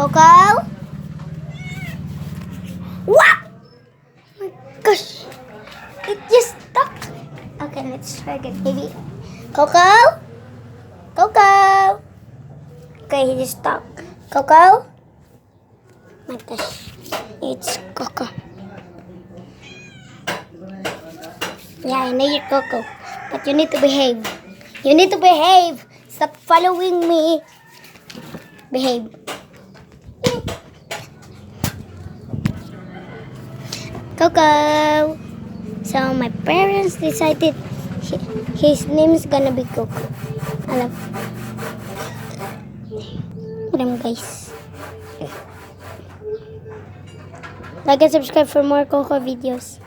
Coco? What? Oh my gosh. It just stuck. Okay, let's try again. Maybe. Coco? Coco? Okay, he just stuck. Coco? Oh my gosh. It's Coco. Yeah, I know you're Coco. But you need to behave. You need to behave. Stop following me. Behave. Coco. So my parents decided his name is gonna be Coco. Alam guys. Like and subscribe for more Coco videos.